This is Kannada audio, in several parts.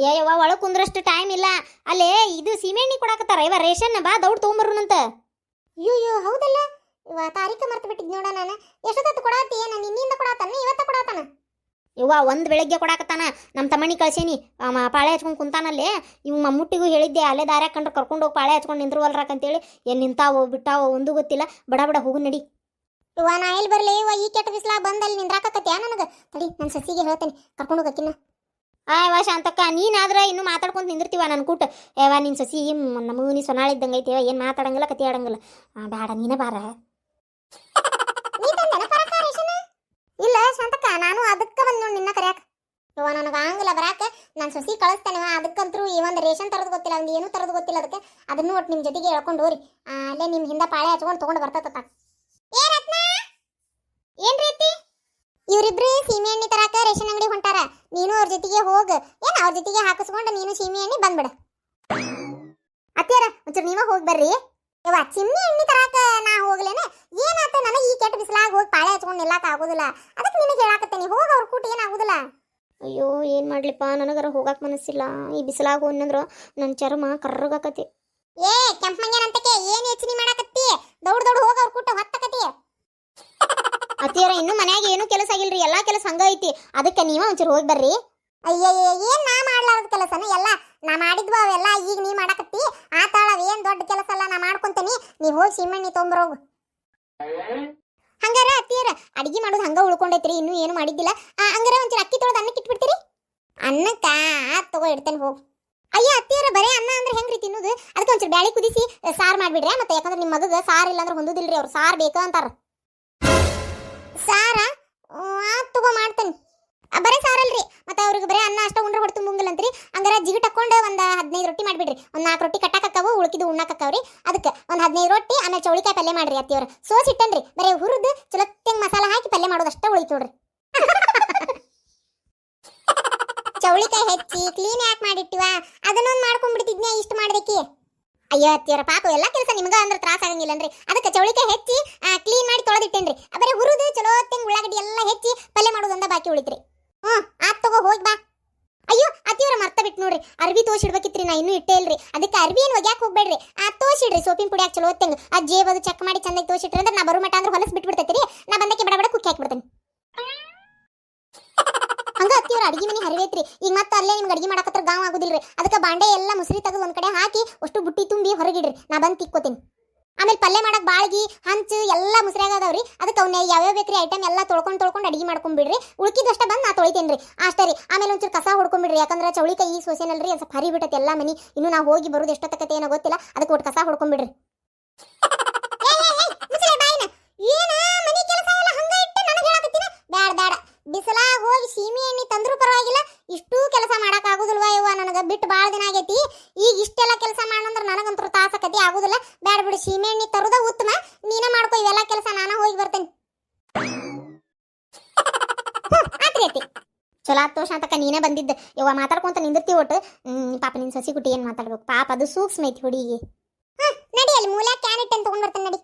ಅಯ್ಯವ್ವ ಒಳಗೆ ಕುಂದ್ರಷ್ಟು ಟೈಮ್ ಇಲ್ಲ. ಅಲ್ಲೇ ಇದು ಸೀಮೆಣ್ಣಿ ಕೊಡಾಕತ್ತಾರ ಇವ ರೇಷನ್ ಬಾ ದೌಡ್ ತೊಗೊಂಬರ್ರಂತ. ಅಯ್ಯೋ ಹೌದಲ್ಲ, ತಾರೀಕ ಮರ್ತು ಬಿಟ್ಟಿದ್ ನೋಡ ನಾನು. ಎಷ್ಟೊತ್ತು ಕೊಡಾತಿ? ಏನ ನಿನ್ನಿಂದ ಕೊಡಾತಾನ ಇವತ್ತ ಕೊಡಾತಾನ? ಇವ ಒಂದ್ ಬೆಳಗ್ಗೆ ಕೊಡಾಕತ್ತಾನ. ನಮ್ಮ ತಮ್ಮನಿ ಕಳ್ಸೇನಿ ಪಾಳೆ ಹಚ್ಕೊಂಡು ಕುಂತಾನಲ್ಲೇ. ಇವ್ ಮಮ್ಮುಟ್ಟಿಗೂ ಹೇಳಿದ್ದೆ ಅಲ್ಲೇ ದಾರ್ಯಾಗ ಕಂಡ್ರೆ ಕರ್ಕೊಂಡು ಹೋಗಿ ಪಾಳೆ ಹಚ್ಕೊಂಡು ನಿಂದ್ರವಲ್ರಾಕಂತೇಳಿ. ಏನ್ ನಿಂತಾವೋ ಬಿಟ್ಟಾವೋ ಒಂದು ಗೊತ್ತಿಲ್ಲ. ಬಡ ಬಡ ಹೋಗು ನಡಿ. ನಾ ಎಲ್ಲಿ ಬರ್ಲಿ ಈ ಕೆಟ್ಟ ಬಿಸ್ಲಾಗ ಬಂದಲ್ಲಿ ನಿಂದ್ರಾಕತ್ತೀಯ ನನಗ? ತಡಿ ನನ್ನ ಸಸಿಗೆ ಹೇಳ್ತೇನೆ, ಕರ್ಕೊಂಡು ಹೋಗಕ್ಕಿನ್ನ. ಆಯವ್ವ ಶಾಂತಕ್ಕ, ನೀನಾದ್ರೆ ಇನ್ನೂ ಮಾತಾಡ್ಕೊಂತ ನಿಂದಿರ್ತೀವ ನನ್ನ ಕೂಟ. ಏವ ನಿನ್ ಸಸಿ ನಮಗೂ ನೀ ಸೊನಾಳಿದ್ದಂಗೆ ಐತಿ. ಏನು ಮಾತಾಡಂಗಿಲ್ಲ ಕತಿ ಆಡಂಗಿಲ್ಲ. ಬೇಡ ನೀನ ಬಾರ. ಇಲ್ಲ ಶಾಂತಕ್ಕ, ನಾನು ಅದಕ್ಕೆ ಬಂದ್ ನೋಡಿ ನಿನ್ನ ಕರ್ಯಾಕ. ನನಗೆ ಆಗಂಗಿಲ್ಲ ಬರಾಕ. ನಾನು ಸಸಿ ಕಳಿಸ್ತೇನೆ. ಅದಕ್ಕಂತರೂ ಈ ಒಂದು ರೇಷನ್ ತರದ್ ಗೊತ್ತಿಲ್ಲ, ಒಂದು ಏನೂ ತರದ್ ಗೊತ್ತಿಲ್ಲ. ಅದಕ್ಕೆ ಅದನ್ನು ಒಟ್ಟು ನಿಮ್ಮ ಜೊತೆಗೆ ಹೇಳ್ಕೊಂಡು ಹೋರಿ. ಅಲ್ಲೇ ನಿಮ್ಮ ಹಿಂದೆ ಪಾಳೆ ಹಚ್ಕೊಂಡು ತೊಗೊಂಡು ಬರ್ತತ್ತ. ಏನ್ ರೀತಿ ಇವ್ರಿಬ್ರು ಸೀಮೆ ಎಣ್ಣೆ ತರಾಕ ರೇಷನ್ ಅಂಗಡಿ ಹೊಂಟಾರ. ನೀನು ಅವ್ರ ಜೊತೆಗೆ ಹೋಗ. ಏನ್ ಅವ್ರ ಜೊತೆಗೆ ಹಾಕಿಸ್ಕೊಂಡು ನೀನು ಸೀಮೆ ಎಣ್ಣೆ ಬಂದ್ಬಿಡ. ಅತ್ಯಾರ ಒಂಚೂರು ನೀವ ಹೋಗಿ ಬರ್ರಿ. ಯವ್ವ ಚಿಮ್ಮಿ ಎಣ್ಣೆ ತರಾಕ ನಾ ಹೋಗ್ಲೇನೆ? ಏನಾತ? ನನಗೆ ಈ ಕೆಟ್ಟ ಬಿಸಿಲಾಗ ಹೋಗಿ ಪಾಳೆ ಹಚ್ಕೊಂಡು ನಿಲ್ಲಾಕ ಆಗೋದಿಲ್ಲ. ಅದಕ್ಕೆ ನಿನಗೆ ಹೇಳಾಕತ್ತೇನಿ, ಹೋಗ ಅವ್ರ ಕೂಟ ಏನಾಗುದಿಲ್ಲ. ಅಯ್ಯೋ ಏನು ಮಾಡ್ಲಿಪ್ಪ, ನನಗರ ಹೋಗಕ್ಕೆ ಮನಸ್ಸಿಲ್ಲ. ಈ ಬಿಸಿಲಾಗ ಹೋದ್ನಂದ್ರ ನನ್ನ ಚರ್ಮ ಕರ್ರಗಾಕತಿ. ಏ ಕೆಂಪ ಮಂಗ್ಯನಂತಕ್ಕೆ ಏನು ಯೋಚನೆ ಮಾಡಾಕತ್ತಿ? ದೌಡ್ ದೌಡ್ ಹೋಗ ಅವ್ರ ಕೂಟ ಹೊತ್ತಕತಿ. ಅತ್ತಿಯರ ಇನ್ನೂ ಮನ್ಯಾಗ ಏನೂ ಕೆಲಸ ಆಗಿಲ್ರಿ, ಎಲ್ಲಾ ಕೆಲಸ ಹಂಗ ಐತಿ. ಅದಕ್ಕೆ ನೀವ ಒಂಚೂರು ಹೋಗಿ ಬರ್ರಿ. ಅಯ್ಯಯ್ಯ, ಏನ್ ನಾ ಮಾಡ್ಲಾರ್ದ ಕೆಲಸನ? ಎಲ್ಲ ನಾ ಮಾಡಿದ್ವ ಅವೆಲ್ಲ ಈಗ ನೀ ಮಾಡಾಕತ್ತಿ. ಆತಾಳ ಏನ್ ದೊಡ್ಡ ಕೆಲಸ ಅಲ್ಲ, ನಾ ಮಾಡ್ಕೊಂತೇನಿ. ನೀ ಹೋಗಿ ಸೀಮೆಣ್ಣಿ ತೊಂಬರೋಗು. ಹಂಗಾರ ಅತ್ತಿಯರ ಅಡಿಗೆ ಮಾಡೋದು ಹಂಗ ಉಳ್ಕೊಂಡೈತ್ರಿ, ಇನ್ನೂ ಏನು ಮಾಡಿದ್ದಿಲ್ಲ. ಹಂಗಾರ ಒಂಚೂರು ಅಕ್ಕಿ ತೊಳೆದು ಅನ್ನಕ್ಕೆ ಇಟ್ಬಿಡ್ತೀರಿ? ಅನ್ನಕ್ಕ ಆತ್ ತಗೋ, ಇಡ್ತೇನೆ ಹೋಗು. ಅಯ್ಯ ಅತ್ತಿಯರ ಬರೇ ಅನ್ನ ಅಂದ್ರೆ ಹೆಂಗ್ರಿ ತಿನ್ನೋದು? ಅದಕ್ಕೆ ಒಂಚೂರು ಬ್ಯಾಳಿ ಕುದಿಸಿ ಸಾರು ಮಾಡ್ಬಿಡ್ರಿ. ಮತ್ತೆ ಯಾಕಂದ್ರೆ ನಿಮ್ಮ ಮಗಗೆ ಸಾರು ಇಲ್ಲ ಅಂದ್ರೆ ಹೊಂದುದಿಲ್ರಿ, ಅವ್ರು ಸಾರು ಬೇಕು ಅಂತಾರ. ಸಾರ ಆತ್ ತಗೋ, ಮಾಡ್ತೇನೆ. ಬರೇ ಸಾರಲ್ರಿ, ಮತ್ತೆ ಅವ್ರಿಗೆ ಬರೇ ಅನ್ನ ಅಷ್ಟ ಉಂಡ್ರೆ ಹೊಡೆ ತುಂಬಂಗಿಲ್ಲ ಅಂತ್ರಿ. ಹಂಗಾರ ಜಿಗಿಟ್ ಹಾಕೊಂಡು ಒಂದು 15 ರೊಟ್ಟಿ ಮಾಡ್ಬಿಡ್ರಿ. ಒಂದು 4 ರೊಟ್ಟಿ ಕಟ್ಟಾಕವು, ಉಳ್ಕಿದ್ದು ಉಣ್ಣಾಕವ್ರಿ. ಅದಕ್ಕೆ ಒಂದು 15 ರೊಟ್ಟಿ, ಆಮೇಲೆ ಚೌಳಿಕಾಯಿ ಪಲ್ಯ ಮಾಡ್ರಿ. ಅತ್ತಿಯವ್ರ ಸೋಸ್ ಇಟ್ಟನ್ರಿ, ಬರೇ ಹುರಿದು ಚಲೋತ್ತಂಗೆ ಮಸಾಲ ಹಾಕಿ ಪಲ್ಯ ಮಾಡೋದು ಅಷ್ಟ ಉಳಿತು ನೋಡ್ರಿ. ಚೌಳಿಕಾಯಿ ಹೆಚ್ಚಿ ಕ್ಲೀನ್ ಯಾಕೆ ಮಾಡಿಟ್ಟಿವ? ಅದನ್ನೊಂದು ಮಾಡ್ಕೊಂಡ್ಬಿಡ್ತಿದ್ನೆ, ಇಷ್ಟು ಮಾಡ್ಬೇಕಿ. ಅಯ್ಯೋ ಅತ್ತಿಯರ ಪಾಪ, ಎಲ್ಲ ಕೆಲಸ ನಿಮ್ಗ ಅಂದ್ರೆ ತ್ರಾಸ ಆಗಂಗಿಲ್ಲನ್ರಿ. ಅದಕ್ಕೆ ಚೌಳಿಕಾಯಿ ಹೆಚ್ಚಿ ಕ್ಲೀನ್ ಮಾಡಿ ತೊಳೆದಿಟ್ಟೇನ್ರಿ. ಬರೀ ಹುರಿದು ಚಲೋತ್ತಂಗೆ ಉಳ್ಳಾಗಡ್ಡಿ ಎಲ್ಲ ಹೆಚ್ಚಿ ಪಲ್ಯ ಮಾಡೋದಂದ ಬಾಕಿ ಉಳಿತ್ರಿ. ಆತ್ ತಗೋ, ಹೋಗಿ ಬಾ. ಅಯ್ಯೋ ಅತ್ತಿಯವ್ರ ಮರ್ತ ಬಿಟ್ಟು ನೋಡ್ರಿ, ಅರ್ಬಿ ತೋಸಿಡ್ಬೇಕಿತ್ರಿ, ನಾ ಇನ್ನೂ ಇಟ್ಟೇ ಇಲ್ರಿ. ಅದಕ್ಕೆ ಅರ್ಬಿ ಏನು ಒಗ್ಯಾಕ ಹೋಗ್ಬೇಡ್ರಿ, ತೋಸಿಡ್ರಿ ಸೋಪಿನ ಪುಡಿ ಹಾಕಿ ಚಲೋತ್ತಂಗೆ. ಜೇಬದು ಚೆಕ್ ಮಾಡಿ ಚಂದಾಗಿ ತೋಸಿಟ್ರಿ ಅಂದ್ರೆ ನಾ ಬರೋ ಮಟ ಅಂದ್ರೆ ಹೊಲಸ್ ಬಿಟ್ಬಿಡ್ತೈತ್ರಿ. ನಾ ಬಂದಕ್ಕೆ ಬಡ ಬಡ ಕುಕ್ಕಿ ಹಾಕಿಬಿಡ್ತೇನೆ. ಹಂಗ ಅತ್ತಿಯವ್ರ ಅಡಿಗೆ ಮನೆ ಹರಿವೈತ್ರಿ. ಈಗ ಮತ್ತೆ ಅಲ್ಲೇ ನಿಮ್ಗೆ ಅಡಿಗೆ ಮಾಡಕತ್ರ ಗಾಂವ್ ಆಗುದಿಲ್ರಿ. ಅದಕ್ಕೆ ಬಾಂಡೆ ಎಲ್ಲ ಮುಸ್ರಿ ತೆಗೆದು ಒಂದ್ ಕಡೆ ಹಾಕಿ ಅಷ್ಟು ಬುಟ್ಟಿ ತುಂಬಿ ಹೊರಗಿಡ್ರಿ, ನಾ ಬಂದು ತಿಕ್ಕೋತೀನಿ. ಆಮೇಲೆ ಪಲ್ಯ ಮಾಡಕ್ ಬಾಳ್ಗಿ ಹಂಚು ಎಲ್ಲ ಮುಸ್ರಿಯಾಗ ಅದಾವ್ರಿ. ಅದಕ್ಕೆ ಅವನ್ನ ಯಾವ್ಯಾವ ಬೇಕ್ರಿ ಐಟಮ್ ಎಲ್ಲ ತೊಳ್ಕೊಂಡು ಅಡಿಗೆ ಮಾಡ್ಕೊಂಡ್ಬಿಡ್ರಿ. ಉಳ್ಕಿದಷ್ಟ ಬಂದು ನಾ ತೊಳಿತೇನ್ರಿ ಅಷ್ಟೇ ರೀ. ಆಮೇಲೆ ಒಂಚೂರು ಕಸ ಹೊಡ್ಕೊಂಡ್ಬಿಡ್ರಿ, ಯಾಕಂದ್ರೆ ಚೌಳಿಕಾಯಿ ಈಗ ಸೋಸೇನಲ್ರಿ, ಸ್ವಲ್ಪ ಹರಿ ಬಿಟ್ಟೈತೆ ಎಲ್ಲ ಮನಿ. ಇನ್ನು ನಾವು ಹೋಗಿ ಬರೋದು ಎಷ್ಟೊತ್ತಕತೆ ಏನೋ ಗೊತ್ತಿಲ್ಲ. ಅದಕ್ಕೆ ಒಟ್ಟು ಕಸ ಹೊಡ್ಕೊಂಡ್ಬಿಡ್ರಿ. ಬ್ಯಾಡ ಬಿಸಲಾಗ ಹೋಗಿ ಸೀಮೆ ಎಣ್ಣೆ ತಂದ್ರೂ ಪರವಾಗಿಲ್ಲ, ಇಷ್ಟೂ ಕೆಲಸ ಮಾಡಕ್ ಆಗುದಿಲ್ವಾ ಇವ? ನನಗ ಬಿಟ್ಟು ಭಾಳ ದಿನ ಆಗೈತಿ. ಈಗ ಇಷ್ಟೆಲ್ಲ ಕೆಲಸ ಮಾಡಂದ್ರೆ ನನಗಂತೂ ತಾಸಕತಿ ಆಗುದಿಲ್ಲ. ಬ್ಯಾಡ ಬಿಡು, ಸೀಮೆ ಎಣ್ಣೆ ತರುದ ಉತ್ತಮ. ನೀನ ಮಾಡ್ಕೊ ಇವೆಲ್ಲ ಕೆಲಸ, ನಾನ ಹೋಗಿ ಬರ್ತೇನೆ. ಆತ್ರಿ ಅತ್ತಿ, ಚಲೋ ಆತ್ ತೋಷ ಅಂತಕ ನೀನೇ ಬಂದಿದ್ದ. ಯವ್ವ ಮಾತಾಡ್ಕೊಂತ ನಿಂದಿರ್ತಿ ಒಟ್ಟು. ಪಾಪ ನಿನ್ ಸಸಿ ಗುಟ್ಟಿ ಏನ್ ಮಾತಾಡ್ಬೇಕು ಪಾಪ, ಅದು ಸೂಕ್ಷ್ಮ ಐತಿ ಹುಡುಗಿ. ನಡಿ, ಅಲ್ಲಿ ಮೂಲ ಕ್ಯಾನ್ ಇಟ್ಟು ತಗೊಂಡ್ ಬರ್ತೇನೆ, ನಡಿ.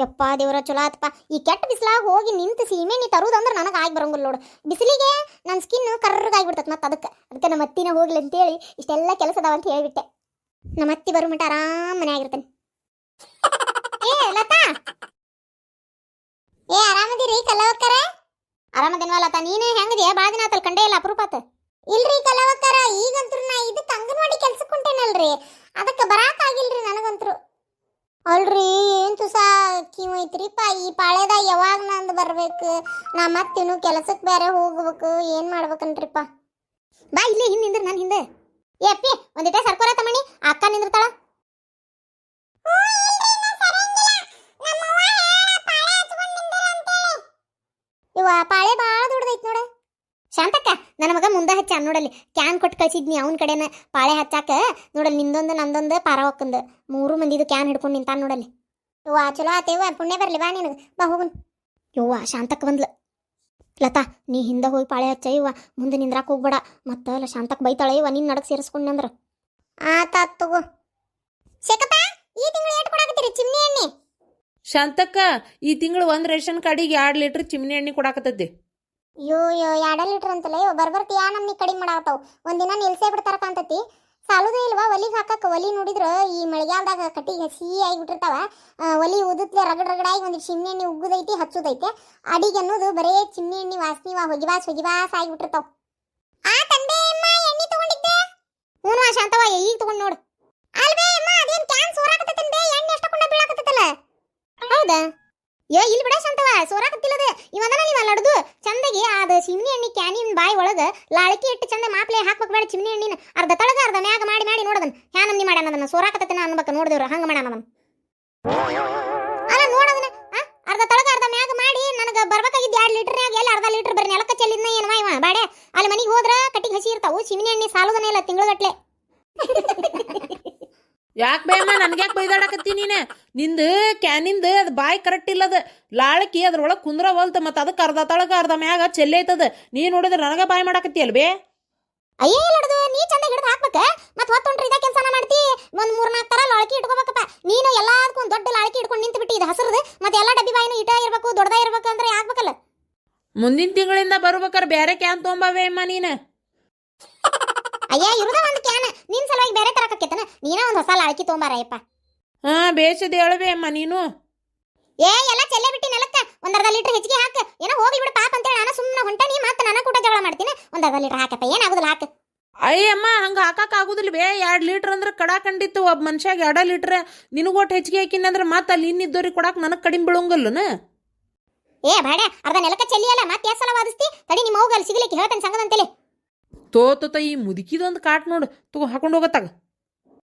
ಯಪ್ಪ ದೇವರ, ಚಲೋ ಆತಪ್ಪ. ಈ ಕೆಟ್ಟ ಬಿಸಿಲಾಗ ಹೋಗಿ ನಿಂತು ಸೀಮೆಣ್ಣೆ ತರುದಂದ್ರೆ ನನಗೆ ಆಗಿ ಬರಂಗಿಲ್ಲ ನೋಡು. ಬಿಸಿಲಿಗೆ ನನ್ನ ಸ್ಕಿನ್ ಕರ್ರಗಾಗ್ಬಿಡ್ತದೆ. ಮತ್ತೆ ಅದಕ್ಕೆ ನಮ್ಮ ಅತ್ತಿನ ಹೋಗ್ಲಿ ಅಂತೇಳಿ ಇಷ್ಟೆಲ್ಲ ಕೆಲಸ ಅದಾವ ಅಂತ ಹೇಳಿಬಿಟ್ಟೆ. ನಮ್ಮ ಅತ್ತಿ ಬರೋ ಮಟ್ಟ ಆರಾಮ್ ಮನೆ ಆಗಿರ್ತೇನೆ. ಏ ಲತಾ, ಏ ಆರಾಮದಿರಿ ಕಲ್ಲವಕ್ಕರ? ಆರಾಮದೇನ್ವಾ ಲತಾ, ನೀನೇ ಹೆಂಗದಿಯ? ಭಾಳ ದಿನ ಆತಲ್ ಕಂಡೇ ಇಲ್ಲ, ಅಪರೂಪತ್. ಇಲ್ರಿ ಕಲ್ಲವಕ್ಕರ, ಈಗಂತೂ ನಾ ಇದಕ್ಕೆ ಅಂಗನವಾಡಿ ಕೆಲ್ಸಕ್ಕೆ ಹೊಂಟೇನಲ್ರಿ, ಅದಕ್ಕೆ ಬರಾಕಾಗಿಲ್ರಿ ನನಗಂತರು. ಅಲ್ರಿ ಏನ್ ತುಸ ಕಿವೈತ್ರಿಪ್ಪ, ಈ ಪಾಳೆದ ಯಾವಾಗ ನಂದು ಬರ್ಬೇಕು? ನಾ ಮತ್ತಿನ್ನು ಕೆಲಸಕ್ಕೆ ಬೇರೆ ಹೋಗ್ಬೇಕು, ಏನ್ ಮಾಡ್ಬೇಕನ್ರಿಪ್ಪ? ಬಾ ಇಲ್ಲಿ ಹಿಂದೆ ನಾನು ಹಿಂದೆ. ಏ ಅಪ್ಪಿ, ಒಂದಿಟ ಸರ್ಕೋರ ತಮ್ಮಣಿ, ಅಕ್ಕ ನಿಂದಿರ್ತಾಳ. ಇವ ಪಾಳೆ ಭಾಳ ದೊಡ್ಡದೈತಿ ನೋಡ. ಶಾಂತಕ್ಕ, ನನ್ನ ಮಗ ಮುಂದೆ ಹಚ್ಚ ನೋಡಲ್ಲಿ, ಕ್ಯಾನ್ ಕೊಟ್ಟು ಕಳ್ಸಿದ್ನಿ ಅವನ ಕಡೆನ ಪಾಳೆ ಹಚ್ಚಾಕ. ನೋಡಲ್ಲಿ ನಿಂದೊಂದು ನಂದೊಂದು ಪಾರವಕ್ಕಂದು 3 ಮಂದಿದು ಕ್ಯಾನ್ ಹಿಡ್ಕೊಂಡು ನಿಂತಾನ ನೋಡಲ್ಲಿ. ಯವ್ವ ಚಲೋ ಆತೇವ, ಪುಣ್ಯ ಬರ್ಲಿ ಬಾ ನಿನಗೆ. ಬಾ ಹೋಗುನ್. ಯವ್ವ ಶಾಂತಕ್ಕ ಬಂದ್ಲ. ಲತಾ, ನೀ ಹಿಂದೆ ಹೋಗಿ ಪಾಳೆ ಹಚ್ಚ ಇವ್ವ, ಮುಂದೆ ನಿಂದ್ರಾಕ ಹೋಗ್ಬೇಡ. ಮತ್ತಲ್ಲ ಶಾಂತಕ್ಕ ಬೈತಾಳೆ ಇವ, ನಿನ್ನ ನಡಕ್ ಸೇರಿಸ್ಕೊಂಡ್ನಂದ್ರ. ಆತಾತ್ ತಗೋ. ಶೇಖಪ್ಪ, ಈ ತಿಂಗಳು ಏಟ್ ಕೊಡಾಕತ್ತೀರಿ ಚಿಮ್ನಿ ಎಣ್ಣೆ? ಶಾಂತಕ್ಕ, ಈ ತಿಂಗಳು 1 ರೇಷನ್ ಕಾರ್ಡಿಗೆ 2 ಲೀಟರ್ ಚಿಮ್ನಿ ಎಣ್ಣೆ ಕೊಡಾಕತ್ತೈತಿ. ಅಯ್ಯೋ ಅಯ್ಯೋ 2 ಲೀಟರ್ ಅಂತಲೇ ಬರ್ಬರ್ತಿ ಯಾ ನಮ್ನಿ ಕಡಿಮೆ ಮಾಡಾಕತ್ತಾವ ಒಂದಿನ ನಿಲ್ಸೇ ಬಿಡ್ತಾರ ಕಾಂತತಿ ಸಾಲುದೇ ಇಲ್ವಾ ಒಲಿಗೆ ಹಾಕಕ್ಕೆ ಒಲಿ ನೋಡಿದ್ರ ಈ ಮಳೆಗಾಲದಾಗ ಕಟ್ಟಿಗೆ ಸಿಹಿ ಆಗಿಬಿಟ್ಟಿರ್ತಾವ ಒಲಿ ಉದುತ್ಲೆ ರಗಡಾಗಿ ಒಂದಿಟ್ಟು ಚಿಮ್ನಿ ಎಣ್ಣೆ ಉಗ್ಗುದೈತಿ ಹಚ್ಚುದೈತೆ ಅಡಿಗೆ ಅನ್ನೋದು ಬರೇ ಚಿಮ್ನಿ ಎಣ್ಣೆ ವಾಸನಿ ಹೊಗಿವಾಸ್ ಆಗಿಬಿಟ್ಟಿರ್ತಾವ ಆ ತಂದೆ ಅಮ್ಮ ಎಣ್ಣೆ ತಗೊಂಡಿದ್ದೆ ಹ್ಞೂ ಶಾಂತವ ಈಗ ತಗೊಂಡ್ ನೋಡು. ಅಲ್ವೇ ಅಮ್ಮ ಅದೇನ್ ಕ್ಯಾನ್ ಸೋರಾಕತ್ತೈತೆ ಎಣ್ಣೆ ಎಷ್ಟಕೊಂಡ ಬೀಳಾಕತ್ತೈತಲ್ಲ ಹೌದಾ ಇಲ್ಲಿ ಬಿಡ ಶಾಂತವ ಸೋರಾಕತ್ತಿಲ್ಲದ ಇವಂದನ ನೀವು ಲಡ್ದು ಚಂದಗೆ ಅದ ಚಿಮ್ನಿ ಎಣ್ಣೆ ಕ್ಯಾನಿನ ಬಾಯಿ ಒಳಗ ಲಾಳಕಿ ಇಟ್ಟು ಚಂದ ಮಾಪ್ಲೆ ಹಾಕ್ಬೇಕು ಬೇಡ ಚಿಮ್ನಿ ಎಣ್ಣಿನ ಅರ್ಧ ತಳಗ ಅರ್ಧ ಮ್ಯಾಗ ಮಾಡಿ ನೋಡದನ್ ಹ್ಯಾ ನಮ್ನಿ ಮಾಡ್ಯಾನ ಅದನ್ನ ಸೋರಾಕತ್ತೈತೆ ಅನ್ಬೇಕು ನೋಡಿದೇವ್ರ ಹಂಗ ಮಾಡ್ಯಾನ ಅದನ್ನ ಅಲ್ಲ ನೋಡದನ ಅರ್ಧ ತಳಗ ಅರ್ಧ ಮ್ಯಾಗ ಮಾಡಿ ನನಗ ಬರ್ಬೇಕಾಗಿದ್ದು 2 ಲೀಟರ್ನ್ಯಾಗ ಎಲ್ಲಿ ಅರ್ಧ ಲೀಟರ್ ಬರೀ ನೆಲಕ್ಕ ಚೆಲ್ಲಿದ್ನ ಏನವ ಇವ ಬಾಡೆ ಅಲ್ಲಿ ಮನಿಗೆ ಹೋದ್ರ ಕಟ್ಟಿಗೆ ಹಸಿ ಇರ್ತಾವು ಚಿಮ್ನಿ ಎಣ್ಣೆ ಸಾಲುದನೇ ಇಲ್ಲ ತಿಂಗಳಗಟ್ಲೆ ಯಾಕೆ ಬೇಮ್ಮ ನನ್ಗ್ಯಾಕೆ ಬೈದಾಡಕತ್ತಿ ನೀನು ನಿಂದು ಕ್ಯಾನಿಂದ ಅದು ಬಾಯಿ ಕರೆಕ್ಟ್ ಇಲ್ಲದ ಲಾಳಕಿ ಅದ್ರೊಳಗೆ ಕುಂದ್ರವಲ್ತ ಮತ್ತು ಅದಕ್ಕೆ ಅರ್ಧ ತಳಗ ಅರ್ಧ ಮ್ಯಾಗ ಚೆಲ್ಲೆ ಐತದ ನೀ ನೋಡಿದ್ರೆ ನನಗೆ ಬಾಯಿ ಮಾಡಾಕತ್ತಿ ಅಲ್ಬೇ ಅಯ್ಯೇ ಲಡ್ದು ನೀ ಚಂದ ಹಿಡಿದು ಹಾಕ್ಬೇಕ ಮತ್ ಹೊತ್ತೊಂಡ್ರಿ ಇದ ಕೆಲಸನ ಮಾಡ್ತಿ ಒಂದ್ 3-4 ತರ ಲಾಳಕಿ ಇಟ್ಕೋಬೇಕಪ್ಪ ನೀನು ಎಲ್ಲದಕ್ಕೂ ಒಂದ್ ದೊಡ್ಡ ಲಾಳಕಿ ಇಟ್ಕೊಂಡು ನಿಂತು ಬಿಟ್ಟಿ ಇದು ಹಸರದು ಮತ್ತೆ ಎಲ್ಲಾ ಡಬ್ಬಿ ಬಾಯಿನೂ ಇಟ ಇರ್ಬೇಕು ದೊಡ್ಡದ ಇರ್ಬೇಕು ಅಂದ್ರೆ ಆಗ್ಬೇಕಲ್ಲ ಮುಂದಿನ ತಿಂಗಳಿಂದ ಬರ್ಬೇಕಾರೆ ಬೇರೆ ಕ್ಯಾನ್ ತೊಗೊಂಬಾವೆ ಅಮ್ಮ ನೀನು ಅಯ್ಯ ಇರುದ ಒಂದ್ ಕ್ಯಾನ್ ನಿನ್ ಸಲುವಾಗಿ ಬೇರೆ ತರಕತ್ತೇನ ನೀನ ಒಂದ್ ಹೊಸ ಲಾಳಕಿ ತೊಗೊಂಬಾರಯ್ಯಪ್ಪ ಬೇಸದ ಹೇಳಬೇ ಅಮ್ಮ ನೀನು ಎಲ್ಲ ಚೆಲ್ಲೆ ಬಿಟ್ಟಿ ನೆಲಕ್ಕ ಒಂದ್ ಅರ್ಧ ಲೀಟರ್ ಹೆಚ್ಚಿಗೆ ಹಾಕ ಏನೋ ಹೋಗ್ಲಿ ಬಿಡು ಪಾಪ ಅಂತೇಳಿ ನಾನು ಸುಮ್ಮನೆ ಹೊಂಟನಿ ಮತ್ತೆ ನಾನು ಕೂಡ ಜಗಳ ಮಾಡ್ತೀನಿ ಒಂದ್ ಅರ್ಧ ಲೀಟರ್ ಹಾಕಪ್ಪ ಏನಾಗುದಿಲ್ಲ ಹಾಕ ಅಯ್ಯಮ್ಮ ಹಂಗೆ ಹಾಕಕ್ ಆಗುದಿಲ್ವೇ 2 ಲೀಟರ್ ಅಂದ್ರೆ ಕಡಾಕಂಡಿತ್ತು ಒಬ್ಬ ಮನುಷ್ಯಾಗ 2 ಲೀಟರ್ ನಿನಗೊಟ್ಟು ಹೆಚ್ಚಿಗೆ ಹಾಕಿನ ಅಂದ್ರೆ ಮತ್ತೆ ಅಲ್ಲಿ ಇನ್ನಿದ್ದವ್ರಿಗೆ ಕೊಡಾಕ್ ನನಗೆ ಕಡಿಮೆ ಬೀಳಂಗಲ್ಲನ ಬಾಡೆ ಅರ್ಧ ನೆಲಕ್ಕ ಚೆಲ್ಲಿಯಲ್ಲ ಮತ್ತೆ ಎಷ್ಟು ಸಲ ವಾದಿಸ್ತಿ ತಡಿ ನಿಮ್ಮ ಹೋಗಲ್ಲಿ ಸಿಗ್ಲಿಕ್ಕೆ ಹೇಳ್ತೇನೆ ಸಂಗದಂತೇಳಿ ತೋತ ಈ ಮುದುಕಿದೊಂದು ಕಾಟ್ ನೋಡು ತಗೋ ಹಾಕೊಂಡು ಹೋಗತ್ತಾಗ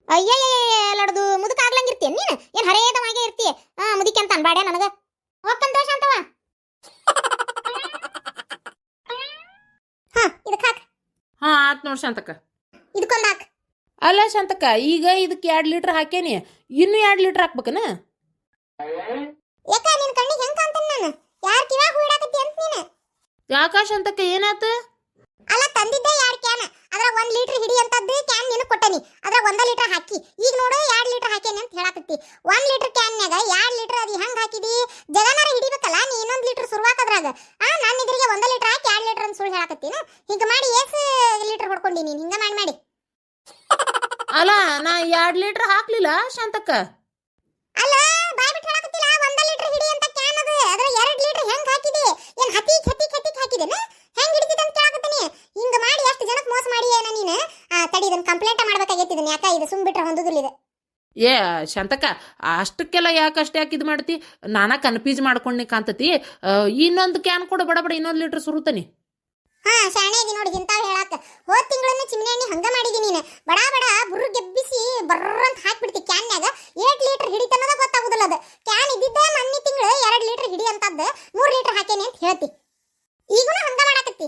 ಅಯ್ಯಯ್ಯ ಲಡ್ದು ಮುದುಕ ಆಗ್ಲಂಗಿರ್ತೀಯ ನೀನು ಏನ್ ಹರೇದವಾಗೆ ಇರ್ತೀಯ ಮುದುಕಿ ಅಂತ ಅನ್ಬಾಡ್ಯ ನನಗ ಹೋಗ್ಕಂತ ಶಾಂತವ ಇದಕ್ಕೆ ಹಾಕ ಆತ್ ನೋಡ್ ಶಾಂತಕ್ಕ ಇದಕ್ಕೊಂದು ಹಾಕ ಅಲ್ಲ ಶಾಂತಕ್ಕ ಈಗ ಇದಕ್ಕೆ 2 ಲೀಟರ್ ಹಾಕೇನಿ ಇನ್ನು 2 ಲೀಟರ್ ಹಾಕ್ಬೇಕನ ಯಾಕ ನಿನ್ ಕಣ್ಣಿಗೆ ಹೆಂಗ್ ಕಾಣ್ತೇನೆ ನಾನು ಯಾರ್ ಕಿವಾಗ ಹೂಡಾಕತ್ತಿ ಅಂತ ನೀನು ಯಾಕ ಶಾಂತಕ್ಕ ಏನಾತ ಅಲ್ಲ ತಂದಿದ್ದೆ 2 ಕ್ಯಾನ್ ಅದ್ರಾಗ 1 ಲೀಟರ್ ಹಿಡಿ ಅಂತದ್ದು ಕ್ಯಾನ್ ನೀನು ಕೊಟ್ಟನಿ ಅದ್ರಾಗ 1 ಲೀಟರ್ ಹಾಕಿ ಈಗ ನೋಡು 2 ಲೀಟರ್ ಹಾಕೇನಿ ಅಂತ ಹೇಳಾಕತ್ತಿ 1 ಲೀಟರ್ ಕ್ಯಾನ್ಯಾಗ 2 ಲೀಟರ್ ಅದು ಹೆಂಗ್ ಹಾಕಿದಿ ಜಗನಾರ ಹಿಡಿಬೇಕಲ್ಲ ನೀ ಇನ್ನೊಂದು ಲೀಟರ್ ಸುರುವಾಕದ್ರಾಗ ನಾನು ಇದ್ರಿಗೆ 1 ಲೀಟರ್ ಹಾಕಿ 2 ಲೀಟರ್ ಅಂತ ಸುಳ್ಳು ಹೇಳಾಕತ್ತೀನಿ ಹಿಂಗ ಮಾಡಿ ಎಷ್ಟು ಲೀಟರ್ ಹೊಡ್ಕೊಂಡಿ ನೀನು ಹಿಂಗ ಮಾಡಿ ಅಲ್ಲ ನಾ 2 ಲೀಟರ್ ಹಾಕ್ಲಿಲ್ಲ ಶಾಂತಕ್ಕ ಅಲ್ಲ ಬಾಯ್ ಬಿಟ್ಟು ಹೇಳಾಕತ್ತಿಲ್ಲ 1 ಲೀಟರ್ ಹಿಡಿ ಅಂತ ಕ್ಯಾನ್ ಅದು ಅದ್ರ 2 ಲೀಟರ್ ಹೆಂಗ್ ಹಾಕಿದಿ ಏನ್ ಹತಿ ಹಾಕಿದೇನ ಹೆಂಗ್ ಹಿಡಿತಿದ ಅಂತ ಕೇಳಾಕತ್ತೀನಿ ಹಿಂಗ ಮಾಡಿ ಎಷ್ಟು ಜನಕ್ಕೆ ಮೋಸ ಮಾಡಿ ಏನ ನೀನು ತಡಿ ಇದನ್ನ ಕಂಪ್ಲೇಂಟ್ ಮಾಡ್ಬೇಕಾಗೈತಿ ಇದನ್ನ ಯಾಕ ಇದು ಸುಮ್ ಬಿಟ್ರೆ ಹೊಂದುದಿಲ್ಲ ಇದು ಏ ಶಾಂತಕ್ಕ ಅಷ್ಟಕ್ಕೆಲ್ಲ ಯಾಕಷ್ಟೇ ಯಾಕೆ ಇದು ಮಾಡ್ತಿ ನಾನಾ ಕನ್ಫ್ಯೂಸ್ ಮಾಡ್ಕೊಂಡಿ ಕಾಂತತಿ ಇನ್ನೊಂದು ಕ್ಯಾನ್ ಕೊಡು ಬಡ ಇನ್ನೊಂದು ಲೀಟರ್ ಸುರುತ್ತನಿ ಶಾಣೆಗಿ ನೋಡಿ ಇಂತಾವ್ ಹೇಳಾಕ ಹೋದ್ ತಿಂಗಳನ್ನ ಚಿಮ್ನಿ ಎಣ್ಣೆ ಹಂಗ ಮಾಡಿದಿ ನೀನು ಬಡ ಬುರ್ರು ಗೆಬ್ಬಿಸಿ ಬರ್ರಂತ ಹಾಕ್ಬಿಡ್ತಿ ಕ್ಯಾನ್ಯಾಗ 8 ಲೀಟರ್ ಹಿಡಿತನ್ನೋದ ಗೊತ್ತಾಗುದಿಲ್ಲ ಅದು ಕ್ಯಾನ್ ಇದ್ದಿದ್ದ ಮೊನ್ನೆ ತಿಂಗಳು 2 ಲೀಟರ್ ಹಿಡಿ ಅಂತದ್ದು 3 ಲೀಟರ್ ಹಾಕೇನಿ ಅಂತ ಹೇಳ್ತಿ ಈಗೂನು ಹಂಗ ಮಾಡಾಕತ್ತಿ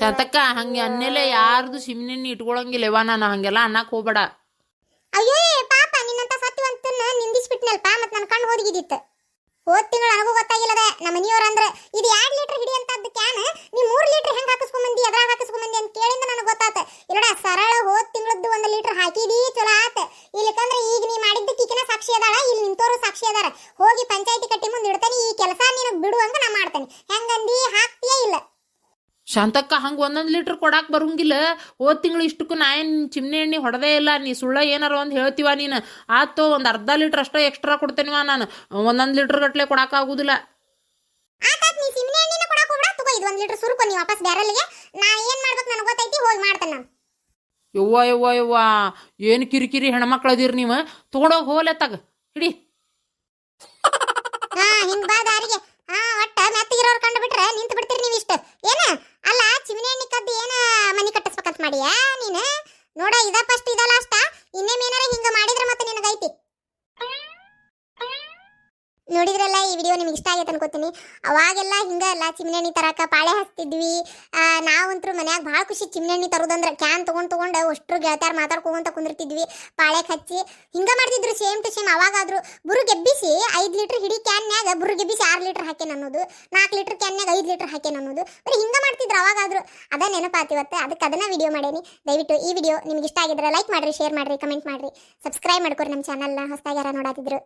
ಶಾಂತಕ್ಕ ಹಂಗೆ ಅನ್ನೆಲೆ ಯಾರ್ದು ಸಿಮ್ನೆಣ್ಣೆ ಇಟ್ಕೊಳಂಗಿಲ್ಲವಾ ನಾನು ಹಂಗೆಲ್ಲ ಅನ್ನಕ್ ಹೋಗ್ಬೇಡ ಅಯ್ಯೋ ಪಾಪ ನಿನ್ನಂತ ಸತ್ಯವಂತನ್ನ ನಿಂದಿಸ್ಬಿಟ್ನಲ್ಪ ಮತ್ ನನ್ನ ಕಣ್ಣು ಹೋದಿಗಿದಿತ್ತು ಹೋದ್ ತಿಂಗಳು ನನಗೂ ಗೊತ್ತಾಗಿಲ್ಲದ ನಮ್ಮ ಮನಿಯವ್ರ ಅಂದ್ರೆ ಇದು 2 ಲೀಟರ್ ಹಿಡಿಯಂತದ್ದು ಕ್ಯಾನ್ ನೀ 3 ಲೀಟರ್ ಹೆಂಗ್ ಹಾಕಿಸ್ಕೊಂಬಂದಿ ಅದ್ರಾಗ ಹಾಕಿಸ್ಕೊಂಬಂದಿ ಅಂತ ಕೇಳಿಂದ ನನಗೆ ಗೊತ್ತಾತ ಇಲ್ಲಡ ಸರಳ ಹೋದ್ ತಿಂಗಳದ್ದು 1 ಲೀಟರ್ ಹಾಕಿದಿ ಚಲೋ ಆತ ಇಲ್ಲಕಂದ್ರೆ ಈಗ ನೀ ಮಾಡಿದ್ದಕ್ಕಿನ ಸಾಕ್ಷಿ ಅದಾಳ ಇಲ್ಲಿ ನಿಂತೋರು ಸಾಕ್ಷಿ ಅದಾರ ಹೋಗಿ ಪಂಚಾಯತಿ ಕಟ್ಟಿ ಮುಂದೆ ಇಡ್ತಾನೆ ಈ ಕೆಲಸ ನೀನು ಬಿಡುವಂಗ ನಾ ಮಾಡ್ತೇನೆ ಹೆಂಗಂದಿ ಹಾಕ್ತೀಯಾ ಇಲ್ಲ ಶಾಂತಕ್ಕ ಹಂಗೆ 1 ಲೀಟರ್ ಕೊಡಾಕ್ ಬರಂಗಿಲ್ಲ ಹೋದ್ ತಿಂಗಳು ಇಷ್ಟಕ್ಕೂ ನಾ ಏನು ಚಿಮ್ನೆ ಎಣ್ಣೆ ಹೊಡೆದೇ ಇಲ್ಲ ನೀ ಸುಳ್ಳ ಏನಾರ ಒಂದು ಹೇಳ್ತೀವ ನೀನು ಆತು ಒಂದು ಅರ್ಧ ಲೀಟರ್ ಅಷ್ಟೇ ಎಕ್ಸ್ಟ್ರಾ ಕೊಡ್ತೇನಿವ ನಾನು 1 ಲೀಟರ್ ಗಟ್ಲೆ ಕೊಡಾಕ ಆಗುದಿಲ್ಲ ಆತಾತ್ ನೀ ಸಿಮ್ನೆ ಎಣ್ಣೆನ ಕೊಡಾಕ ಹೋಗ್ಬೇಡ ತಗೋ ಇದು 1 ಲೀಟರ್ ಸುರುಕೊ ನೀ ವಾಪಸ್ ಬ್ಯಾರಲ್ಗೆ ನಾ ಏನ್ ಮಾಡ್ಬೇಕು ನನಗೆ ಗೊತ್ತೈತಿ ಹೋಗಿ ಮಾಡ್ತೇನೆ ನಾನು ಯವ್ವ ಏನು ಕಿರಿಕಿರಿ ಹೆಣ್ಮಕ್ಳದಿರಿ ನೀವು ತೊಗೊಂಡೋಗಿ ಹೋಗ್ಲೆತ್ತಾಗ ಹಿಡಿ ಹಿಂಗ್ ಬಾ ದಾರಿಗೆ ಒಟ್ಟ ಮೆತ್ತಗಿರೋರು ಕಂಡು ಬಿಟ್ರೆ ನಿಂತು ಬಿಡ್ತೀರಿ ನೀವು ಇಷ್ಟ ಏನ ಅಲ್ಲ ಚಿಮ್ನೆ ಎಣ್ಣೆ ಕದ್ದು ಏನ ಮನಿ ಕಟ್ಟಿಸ್ಬೇಕಂತ ಮಾಡಿಯಾ ನೀನು ನೋಡ ಇದ ಫಸ್ಟ್ ಇದ ಲಾಸ್ಟ್ ಇನ್ನೇನೇನಾರ ಹಿಂಗ ಮಾಡಿದ್ರೆ ಮತ್ತೆ ನಿನಗೈತಿ ನೋಡಿದ್ರಲ್ಲ ಈ ವಿಡಿಯೋ ನಿಮ್ಗೆ ಇಷ್ಟ ಆಗೈತೆ ಅನ್ಕೋತೀನಿ ಅವಾಗೆಲ್ಲ ಹಿಂಗ ಎಲ್ಲ ಚಿಮ್ನೆಣ್ಣೆ ತರಕ ಪಾಳೆ ಹಚ್ತಿದ್ವಿ ನಾವಂತರೂ ಮನ್ಯಾಗ ಭಾಳ ಖುಷಿ ಚಿಮ್ನೆಣ್ಣೆ ತರೋದಂದ್ರೆ ಕ್ಯಾನ್ ತಗೊಂಡು ಅಷ್ಟ್ರು ಗೆಳತ್ಯಾರ ಮಾತಾಡ್ಕೊಂತ ಕುಂದಿರ್ತಿದ್ವಿ ಪಾಳೆ ಹಚ್ಚಿ ಹಿಂಗ ಮಾಡ್ತಿದ್ರು ಸೇಮ್ ಟು ಸೇಮ್ ಅವಾಗಾದ್ರು ಬುರು ಗೆಬ್ಬಿಸಿ 5 ಲೀಟರ್ ಹಿಡಿ ಕ್ಯಾನ್ಯಾಗ ಬುರು ಗೆಬ್ಬಿಸಿ 6 ಲೀಟರ್ ಹಾಕೇನ ಅನ್ನೋದು 4 ಲೀಟರ್ ಕ್ಯಾನ್ಯಾಗ 5 ಲೀಟರ್ ಹಾಕೇನ ಅನ್ನೋದು ಬರೀ ಹಿಂಗ ಮಾಡ್ತಿದ್ರು ಅವಾಗಾದ್ರು ಅದ ನೆನಪಾತಿವತ್ತೆ ಅದಕ್ಕೆ ಅದನ್ನ ವಿಡಿಯೋ ಮಾಡೇನಿ ದಯವಿಟ್ಟು ಈ ವಿಡಿಯೋ ನಿಮ್ಗೆ ಇಷ್ಟ ಆಗಿದ್ರೆ ಲೈಕ್ ಮಾಡ್ರಿ ಶೇರ್ ಮಾಡ್ರಿ ಕಮೆಂಟ್ ಮಾಡ್ರಿ ಸಬ್ಸ್ಕ್ರೈಬ್ ಮಾಡ್ಕೊರಿ ನಮ್ಮ ಚಾನಲ್ನ ಹೊಸದಾಗಿ ಯಾರು ನೋಡಾತಿದ್ರು